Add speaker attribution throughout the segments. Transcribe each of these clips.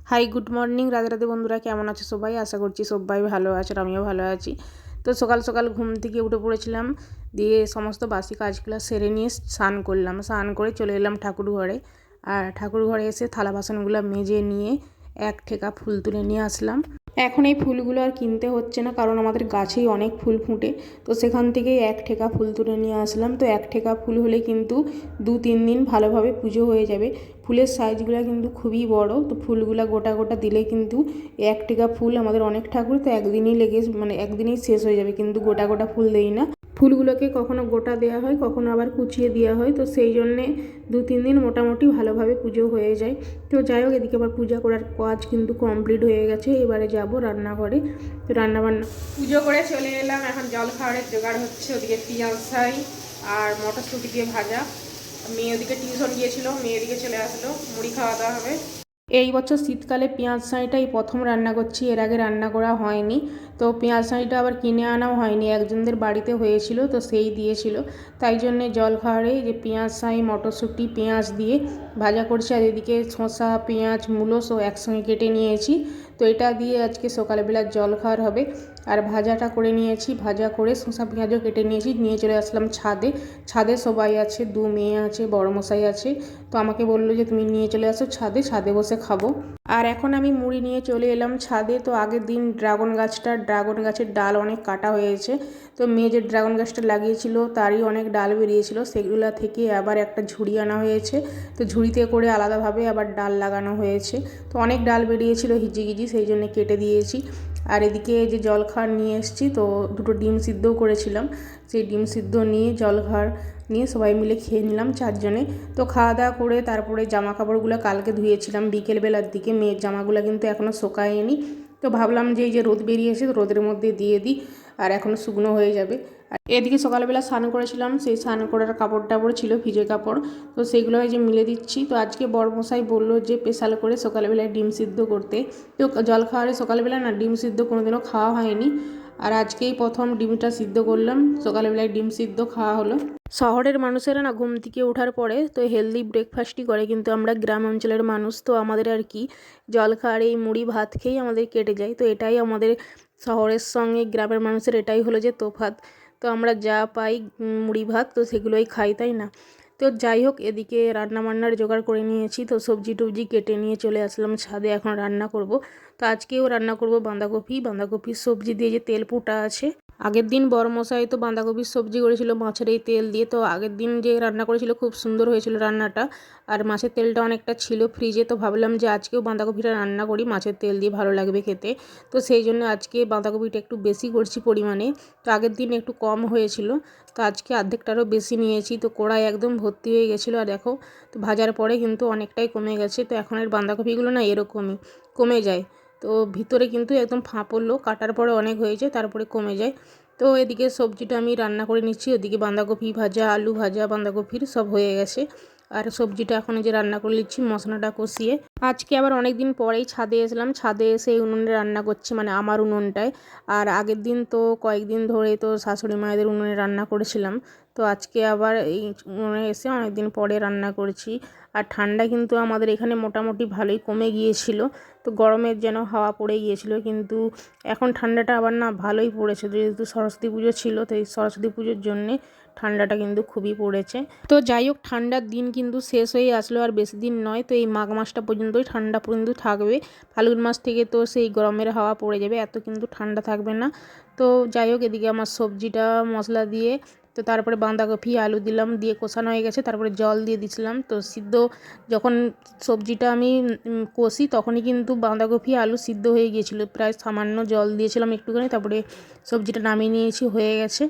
Speaker 1: Hi good morning Radhe Radhe বন্ধুরা, কেমন আছে সবাই? আশা করছি সবাই ভালো আছে আর আমিও ভালো আছি। তো সকাল সকাল ঘুম থেকে উঠে পড়েছিলাম, দিয়ে সমস্ত বাসি কাজগুলো সেরে নিয়ে স্নান করলাম। স্নান করে চলে এলাম ঠাকুর ঘরে। আর ঠাকুর ঘরে এসে থালা বাসনগুলো মেজে নিয়ে এক ঠেকা ফুল তুলে নিয়ে আসলাম। এখন এই ফুলগুলো আর কিনতে হচ্ছে না, কারণ আমাদের গাছেই অনেক ফুল ফুটে। তো সেখান থেকেই এক ঠেকা ফুল তুলে নিয়ে আসলাম। তো এক ঠেকা ফুল হলে কিন্তু 2-3 দিন ভালোভাবে পুজো হয়ে যাবে। ফুলের সাইজগুলো কিন্তু খুবই বড়। তো ফুলগুলো গোটা গোটা দিলে কিন্তু এক টেকা ফুল আমাদের অনেক ঠাকুর, তো একদিনই একদিনেই শেষ হয়ে যাবে, কিন্তু গোটা গোটা ফুল দেই না। ফুলগুলোকে কখনো গোটা দেওয়া হয়, কখনো আবার কুচিয়ে দেওয়া হয়। তো সেই জন্যে 2-3 দিন মোটামুটি ভালোভাবে পুজো হয়ে যায়। তো যাই হোক, এদিকে আবার পূজা করার কাজ কিন্তু কমপ্লিট হয়ে গেছে। এবারে যাব রান্নাঘরে। তো রান্নাবান্না পুজো করে চলে এলাম। এখন জল খাবারের জোগাড় হচ্ছে। ওদিকে পেঁয়াজ ছাই আর মটরশুঁটি দিয়ে ভাজা। মেয়ে ওদিকে টিউশন গিয়েছিল, মেয়ে এদিকে চলে আসলো, মুড়ি খাওয়া দাওয়া হবে। এই বছর শীতকালে পেঁয়াজ ছাইটাই প্রথম রান্না করছি, এর আগে রান্না করা হয়নি। তো পেঁয়াজ ছাইটা আবার কিনে আনাও হয়নি, একজনদের বাড়িতে হয়েছিল, তো সেই দিয়েছিল। তাই জন্যে জলখাবারে যে পেঁয়াজ ছাই মটরশুঁটি পেঁয়াজ দিয়ে ভাজা করছি। আর এদিকে শসা পেঁয়াজ মূলো সব একসঙ্গে কেটে নিয়েছি। তো এটা দিয়ে আজকে সকালবেলার জলখাবার হবে। আর ভাজাটা করে নিয়েছি, ভাজা করে শসা পেঁয়াজও কেটে নিয়েছি, নিয়ে চলে আসলাম ছাদে। ছাদে সবাই আছে, 2 মেয়ে আছে, বড় মশাই আছে। তো আমাকে বললো যে তুমি নিয়ে চলে আসো ছাদে, ছাদে বসে খাবো। আর এখন আমি মুড়ি নিয়ে চলে এলাম ছাদে। তো আগের দিন ড্রাগন গাছের ডাল অনেক কাটা হয়েছে। তো মেয়ে যে ড্রাগন গাছটা লাগিয়েছিল তারই অনেক ডাল বেরিয়েছিল, সেগুলো থেকে আবার একটা ঝুড়ি আনা হয়েছে। তো ঝুড়িতে করে আলাদাভাবে আবার ডাল লাগানো হয়েছে। তো অনেক ডাল বেরিয়েছিল হিজিগিজি, সেই জন্য কেটে দিয়েছি। আর এদিকে যে জলখাবার নিয়ে এসেছি, তো 2টো ডিম সিদ্ধও করেছিলাম। সেই ডিম সিদ্ধ নিয়ে জলখাবার নিয়ে সবাই মিলে খেয়ে নিলাম 4 জনে। তো খাওয়া দাওয়া করে তারপরে জামা কাপড়গুলো কালকে ধুয়েছিলাম বিকেলবেলার দিকে, মেয়ের জামাগুলো কিন্তু এখনও শোকায়নি। তো ভাবলাম যে এই যে রোদ বেরিয়েছে, তো রোদের মধ্যে দিয়ে দিই, আর এখনও শুকনো হয়ে যাবে। আর এদিকে সকালবেলা স্নান করেছিলাম, সেই স্নান করার কাপড় টাপড় ছিল ভিজে কাপড়, তো সেগুলো এই যে মিলে দিচ্ছি। তো আজকে বড়মশাই বললো যে স্পেশাল করে সকালবেলায় ডিম সিদ্ধ করতে। তো জলখাবারে সকালবেলা না ডিম সিদ্ধ কোনোদিনও খাওয়া হয়নি, আর আজকেই প্রথম ডিমটা সিদ্ধ করলাম, সকালবেলায় ডিম সিদ্ধ খাওয়া হলো। শহরের মানুষেরা না ঘুম থেকে ওঠার পরে তো হেলদি ব্রেকফাস্টই করে, কিন্তু আমরা গ্রাম অঞ্চলের মানুষ, তো আমাদের আর কি জলখাবার এই মুড়ি ভাত খেয়েই আমাদের কেটে যায়। তো এটাই আমাদের শহরের সঙ্গে গ্রামের মানুষের এটাই হলো যে তফাৎ। তো আমরা যা পাই মুড়ি ভাত, তো সেগুলোই খাই, তাই না? তো যাই হোক, এদিকে রান্নাবান্নার জোগাড় করে নিয়েছি। তো সবজি টবজি কেটে নিয়ে চলে আসলাম ছাদে, এখন রান্না করব। তো আজকেও রান্না করব বাঁধাকপির সবজি দিয়ে, যে তেল পোটা আছে। আগের দিন বড়মশাই তো বাঁধাকপির সবজি করেছিল মাছের এই তেল দিয়ে। তো আগের দিন যে রান্না করেছিল খুব সুন্দর হয়েছিল রান্নাটা, আর মাছের তেলটা অনেকটা ছিল ফ্রিজে। তো ভাবলাম যে আজকেও বাঁধাকপিটা রান্না করি মাছের তেল দিয়ে, ভালো লাগবে খেতে। তো সেই জন্য আজকে বাঁধাকপিটা একটু বেশি করছি পরিমাণে। তো আগের দিন একটু কম হয়েছিল, তো আজকে অর্ধেকটারও বেশি নিয়েছি। তো কড়াই একদম ভর্তি হয়ে গেছিলো, আর দেখো তো ভাজার পরে কিন্তু অনেকটাই কমে গেছে। তো এখন এর বাঁধাকপিগুলো না এরকমই কমে যায়। তো ভিতরে কিন্তু একদম ফাঁপ পড়লো, কাটার পরে অনেক হয়েছে, তারপরে কমে যায়। তো এদিকে সবজিটা আমি রান্না করে নিচ্ছি, ওদিকে বাঁধাকপি ভাজা আলু ভাজা বাঁধাকপির সব হয়ে গেছে। আর সবজিটা এখন যে রান্না করে নিচ্ছি মশলাটা কষিয়ে। আজকে আবার অনেক দিন পরেই ছাদে এসলাম, ছাদে এসে এই উনুনে রান্না করছি, মানে আমার উনুনটায়। আর আগের দিন তো কয়েকদিন ধরে তো শাশুড়ি মায়েদের উনুনে রান্না করেছিলাম। তো আজকে আবার এই উনুনে এসে অনেক দিন পরে রান্না করেছি। আর ঠান্ডা কিন্তু আমাদের এখানে মোটামুটি ভালোই কমে গিয়েছিল। তো গরমের যেন হাওয়া পড়ে গিয়েছিল, কিন্তু এখন ঠান্ডাটা আবার না ভালোই পড়েছে। যেহেতু সরস্বতী পুজো ছিল, তো এই সরস্বতী পুজোর জন্যে ঠান্ডাটা কিন্তু খুবই পড়েছে। তো যাই হোক, ঠান্ডার দিন কিন্তু শেষ হয়ে আসলো, আর বেশি দিন নয়। তো এই মাঘ মাসটা পর্যন্তই ঠান্ডা পর্যন্ত থাকবে। ফাল্গুন মাস থেকে তো সেই গরমের হাওয়া পড়ে যাবে, এত কিন্তু ঠান্ডা থাকবে না। তো যাই হোক, এদিকে আমার সবজিটা মশলা দিয়ে, তো তারপরে বাঁধাকপি আলু দিলাম, দিয়ে কষানো হয়ে গেছে, তারপরে জল দিয়ে দিছিলাম। তো সিদ্ধ যখন সবজিটা আমি কষি, তখনই কিন্তু বাঁধাকপি আলু সিদ্ধ হয়ে গিয়েছিলো, প্রায় সামান্য জল দিয়েছিলাম একটুখানি, তারপরে সবজিটা নামিয়ে নিয়েছি, হয়ে গেছে।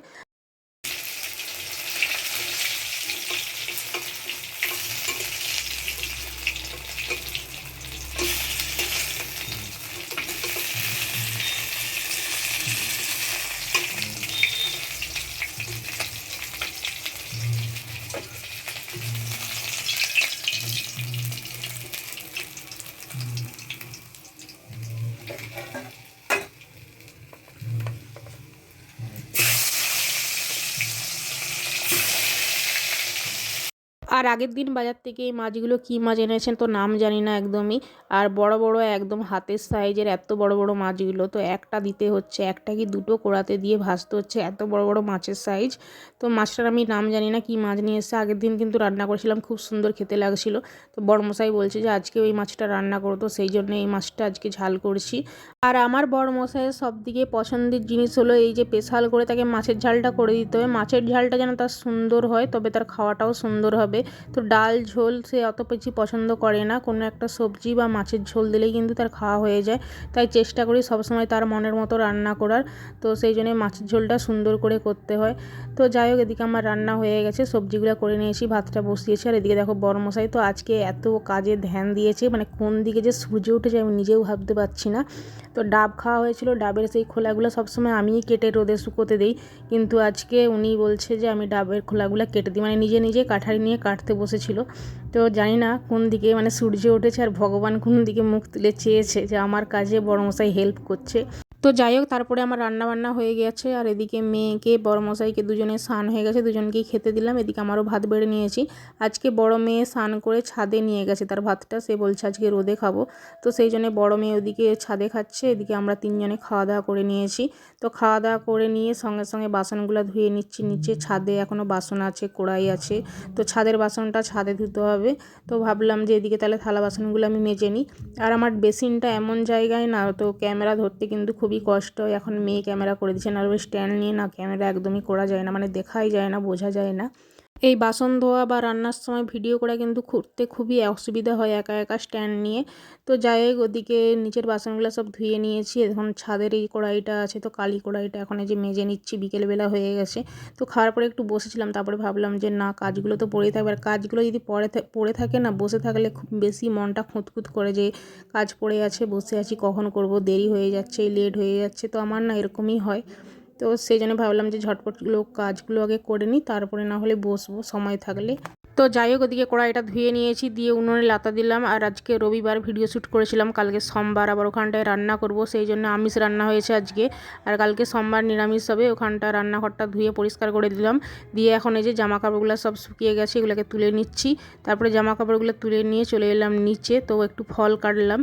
Speaker 1: আর আগের দিন বাজার থেকে এই মাছগুলো কী মাছ এনেছেন তো নাম জানি না একদমই। আর বড় বড় একদম হাতের সাইজের এত বড় বড় মাছগুলো, তো একটা দিতে হচ্ছে, একটা কি দুটো কড়াতে দিয়ে ভাজতে হচ্ছে, এত বড় বড় মাছের সাইজ। তো মাছটার আমি নাম জানি না কী মাছ নিয়ে এসেছে। আগের দিন কিন্তু রান্না করেছিলাম, খুব সুন্দর খেতে লাগছিলো। তো বড়মশাই বলছে যে আজকে ওই মাছটা রান্না করো, তো সেই জন্য এই মাছটা আজকে ঝাল করছি। আর আমার বড়মশাইয়ের সবদিকে পছন্দের জিনিস হলো এই যে স্পেশাল করে তাকে মাছের ঝালটা করে দিতে হবে। মাছের ঝালটা যেন তার সুন্দর হয়, তবে তার খাওয়াটাও সুন্দর হবে। তো ডাল ঝোল সে অত বেশি পছন্দ করে না, কোনো একটা সবজি বা মাছের ঝোল দিলেই কিন্তু তার খাওয়া হয়ে যায়। তাই চেষ্টা করি সবসময় তার মনের মতো রান্না করার। তো সেই জন্য মাছের ঝোলটা সুন্দর করে করতে হয়। তো যাই হোক, এদিকে আমার রান্না হয়ে গেছে, সবজিগুলো করে নিয়েছি, ভাতটা বসিয়েছি। আর এদিকে দেখো বড়মশাই তো আজকে এত কাজে ধ্যান দিয়েছে, মানে কোন দিকে যে সূর্য উঠেছে আমি নিজেও ভাবতে পারছি না। তো ডাব খাওয়া হয়েছিল, ডাবের সেই খোলাগুলো সবসময় আমিই কেটে রোদে শুকোতে দিই, কিন্তু আজকে উনি বলছে যে আমি ডাবের খোলাগুলো কেটে দিই, মানে নিজে নিজে কাঠারি নিয়ে কাটতে বসেছিল। তো জানি না কোন দিকে মানে সূর্য উঠেছে আর ভগবান কোন দিকে মুখ তুলে চেয়েছে যে আমার কাজে বড়মশাই হেল্প করছে। তো যাই হোক, তারপরে আমার রান্না বান্না হয়ে গেছে। আর এদিকে মেয়েকে বড়মশাইকে দুজনে স্নান হয়ে গেছে, দুজনকেই খেতে দিলাম। এদিকে আমারও ভাত বেড়ে নিয়েছি। আজকে বড় মেয়ে স্নান করে ছাদে নিয়ে গেছে তার ভাতটা, সে বলছে আজকে রোদে খাবো। তো সেই জন্য বড় মেয়ে ওদিকে ছাদে খাচ্ছে, এদিকে আমরা তিনজনে খাওয়া দাওয়া করে নিয়েছি। তো খাওয়া দাওয়া করে নিয়ে সঙ্গে সঙ্গে বাসনগুলো ধুয়ে নিচ্ছি। নিচে ছাদে এখনও বাসন আছে, কড়াই আছে, তো ছাদের বাসনটা ছাদে ধুতে হবে। তো ভাবলাম যে এদিকে তাহলে থালা বাসনগুলো আমি মেজে নিই। আর আমার বেসিনটা এমন জায়গায় না, তো ক্যামেরা ধরতে কিন্তু খুবই কষ্ট। এখন মেয়ে ক্যামেরা করে দিচ্ছে, না ওই স্ট্যান্ড নিয়ে না ক্যামেরা একদমই করা যায় না, মানে দেখাই যায় না, বোঝা যায় না। এই বাসন ধোয়া বা রান্নার সময় ভিডিও করা কিন্তু করতে খুবই অসুবিধা হয় একা একা স্ট্যান্ড নিয়ে। তো যাই হোক, ওদিকে নিচের বাসনগুলো সব ধুয়ে নিয়েছি। এখন ছাদের এই কড়াইটা আছে, তো কালি কড়াইটা এখন এই যে মেজে নিচ্ছি, বিকেলবেলা হয়ে গেছে। তো খাওয়ার পরে একটু বসেছিলাম, তারপরে ভাবলাম যে না, কাজগুলো তো পড়েই থাকবে, আর কাজগুলো যদি পড়ে থাকে না, বসে থাকলে খুব বেশি মনটা খুঁতখুত করে যে কাজ পড়ে আছে, বসে আছি কখন করব, দেরি হয়ে যাচ্ছে, লেট হয়ে যাচ্ছে। তো আমার না এরকমই হয়। তো সেই জন্য ভাবলাম যে ঝটপটগুলো কাজগুলো আগে করে নিই, তারপরে না হলে বসবো সময় থাকলে। তো যাই হোক, ওদিকে কড়াইটা ধুয়ে নিয়েছি, দিয়ে উনুনে লাতা দিলাম। আর আজকে রবিবার ভিডিও শ্যুট করেছিলাম, কালকে সোমবার আবার ওখানটায় রান্না করব, সেই জন্য আমিষ রান্না হয়েছে আজকে। আর কালকে সোমবার নিরামিষ হবে। ওখানটা রান্নাঘরটা ধুয়ে পরিষ্কার করে দিলাম। দিয়ে এখন এই যে জামা কাপড়গুলো সব শুকিয়ে গেছে, এগুলোকে তুলে নিচ্ছি। তারপরে জামা কাপড়গুলো তুলে নিয়ে চলে এলাম নিচে। তো একটু ফল কাটলাম,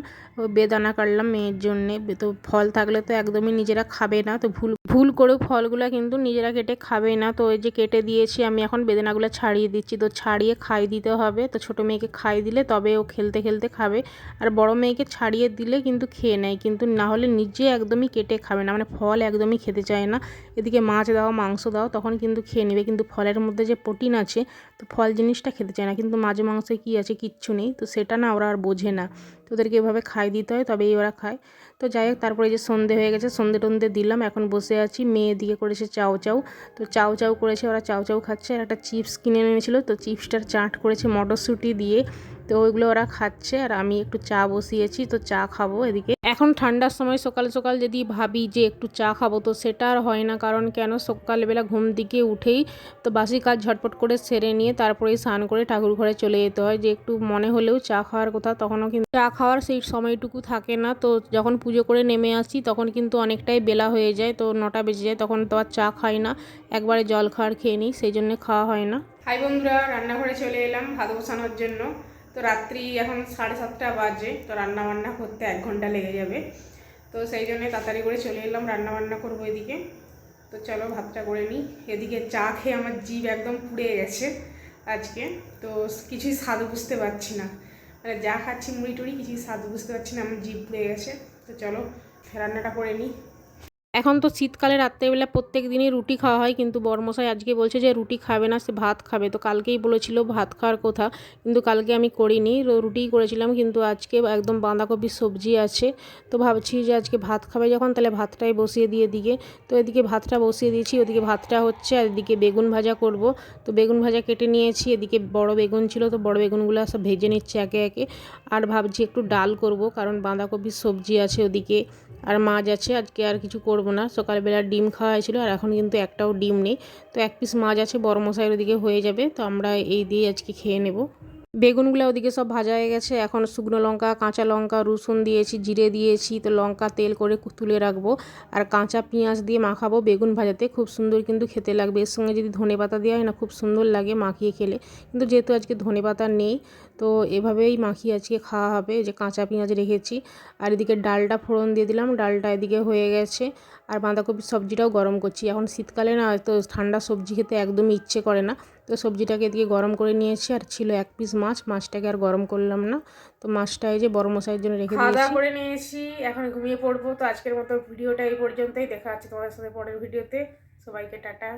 Speaker 1: বেদানা কাটলাম মেয়ের জন্যে। তো ফল থাকলে তো একদমই নিজেরা খাবে না, তো ভুল করেও ফলগুলো কিন্তু নিজেরা কেটে খাবে না। তো এই যে কেটে দিয়েছি, আমি এখন বেদানাগুলো ছাড়িয়ে দিচ্ছি। তো ছাড়িয়ে খাই দিতে হবে, তো ছোটো মেয়েকে খাই দিলে তবে ও খেলতে খেলতে খাবে। আর বড় মেয়েকে ছাড়িয়ে দিলে কিন্তু খেয়ে নেয়, কিন্তু না হলে নিজে একদমই কেটে খাবে না, মানে ফল একদমই খেতে চায় না। এদিকে মাছ দাও, মাংস দাও, তখন কিন্তু খেয়ে নেবে, কিন্তু ফলের মধ্যে যে প্রোটিন আছে, তো ফল জিনিসটা খেতে চায় না। কিন্তু মাছ মাংসে কী আছে, কিচ্ছু নেই, তো সেটা না ওরা আর বোঝে না। তো ওদেরকে এভাবে খাই দিতে হয়, তবেই ওরা খায়। তো যাই হোক, তারপরে যে সন্ধে হয়ে গেছে, সন্ধে টন্ধে দিলাম, এখন বসে আছি। মেয়ে দিকে করেছে চাউ চাউ, তো চাউ চাউ করেছে, ওরা চাউ চাউ খাচ্ছে। আর একটা চিপস কিনে এনেছিলো, তো চিপসটার চাট করেছে মটরশুঁটি দিয়ে, তো ওইগুলো ওরা খাচ্ছে। আর আমি একটু চা বসিয়েছি, তো চা খাবো। এদিকে এখন ঠান্ডার সময় সকাল সকাল যদি ভাবি যে একটু চা খাবো, তো সেটা আর হয় না। কারণ কেন, সকালবেলা ঘুম থেকে উঠেই তো বাসি কাজ ঝটপট করে সেরে নিয়ে তারপরেই স্নান করে ঠাকুর ঘরে চলে যেতে হয়, যে একটু মনে হলেও চা খাওয়ার কথা, তখনও কিন্তু চা খাওয়ার সেই সময়টুকু থাকে না। তো যখন পুজো করে নেমে আসি তখন কিন্তু অনেকটাই বেলা হয়ে যায়, তো 9টা বেজে যায়, তখন তো আর চা খাই না, একবারে জল খাওয়ার খেয়ে নিই, সেই জন্য খাওয়া হয় না। হাই বন্ধুরা, রান্নাঘরে চলে এলাম ভাত বসানোর জন্য। তো রাত্রি এখন 7:30 বাজে, তো রান্না বান্না করতে 1 ঘন্টা লেগে যাবে। তো সেই জন্য তাড়াতাড়ি করে চলে এলাম, রান্না বান্না করবো এদিকে। তো চলো ভাতটা করে নিই। এদিকে চা খেয়ে আমার জিভ একদম পুড়ে গেছে আজকে, তো কিছুই স্বাদ বুঝতে পারছি না, মানে যা খাচ্ছি মুড়ি টুড়ি, কিছুই স্বাদ বুঝতে পারছি না, আমার জিভ পুড়ে গেছে। তো চলো রান্নাটা করে নিই। এখন তো শীতকালে রাত্রেবেলা প্রত্যেক দিনই রুটি খাওয়া হয়, কিন্তু বড়মশাই আজকে বলছে যে রুটি খাবে না, সে ভাত খাবে। তো কালকেই বলেছিল ভাত খাওয়ার কথা, কিন্তু কালকে আমি করিনি, রুটিই করেছিলাম। কিন্তু আজকে একদম বাঁধাকপির সবজি আছে, তো ভাবছি যে আজকে ভাত খাবে যখন, তাহলে ভাতটাই বসিয়ে দিয়ে দিকে। তো এদিকে ভাতটা বসিয়ে দিয়েছি, ওদিকে ভাতটা হচ্ছে, আর এদিকে বেগুন ভাজা করব। তো বেগুন ভাজা কেটে নিয়েছি, এদিকে বড় বেগুন ছিল, তো বড় বেগুনগুলো সব ভেজে নিচ্ছে একে একে। আর ভাবছি একটু ডাল করব, কারণ বাঁধাকপির সবজি আছে ওদিকে, আর মাছ আছে। আজকে আর কিছু করব না, সকালবেলা ডিম খাওয়া হয়েছিল, আর এখন কিন্তু একটাও ডিম নেই। তো 1 পিস মাছ আছে, বড় মশাইয়ের ওদিকে হয়ে যাবে, তো আমরা এই দিয়ে আজকে খেয়ে নেব। বেগুনগুলো ওদিকে সব ভাজা হয়ে গেছে। এখন শুকনো লঙ্কা, কাঁচা লঙ্কা, রসুন দিয়েছি, জিরে দিয়েছি, তো লঙ্কা তেল করে তুলে রাখবো। আর কাঁচা পেঁয়াজ দিয়ে মাখাবো বেগুন ভাজাতে, খুব সুন্দর কিন্তু খেতে লাগবে। এর সঙ্গে যদি ধনেপাতা দেওয়া হয় না, খুব সুন্দর লাগে মাখিয়ে খেলে। কিন্তু যেহেতু আজকে ধনেপাতা নেই, তো এভাবেই মাখিয়ে আজকে খাওয়া হবে। যে কাঁচা পেঁয়াজ রেখেছি। আর এদিকে ডালটা ফোড়ন দিয়ে দিলাম, ডালটা এদিকে হয়ে গেছে। আর বাঁধাকপির সবজিটাও গরম করছি। এখন শীতকালে না, তো ঠান্ডা সবজি খেতে একদমই ইচ্ছে করে না। তো সবজিটাকে এদিকে গরম করে নিয়েছি। আর ছিল এক পিস মাছ, মাছটাকে আর গরম করলাম না। তো মাছটা এই যে বড় মশাইয়ের জন্য রেখে দিয়েছি। খাওয়া দাওয়া করে নিয়েছি, এখন ঘুমিয়ে পড়বো। তো আজকের মতো ভিডিওটা এই পর্যন্তই। দেখা হচ্ছে তোমাদের সাথে পরের ভিডিওতে। সবাইকে টাটা।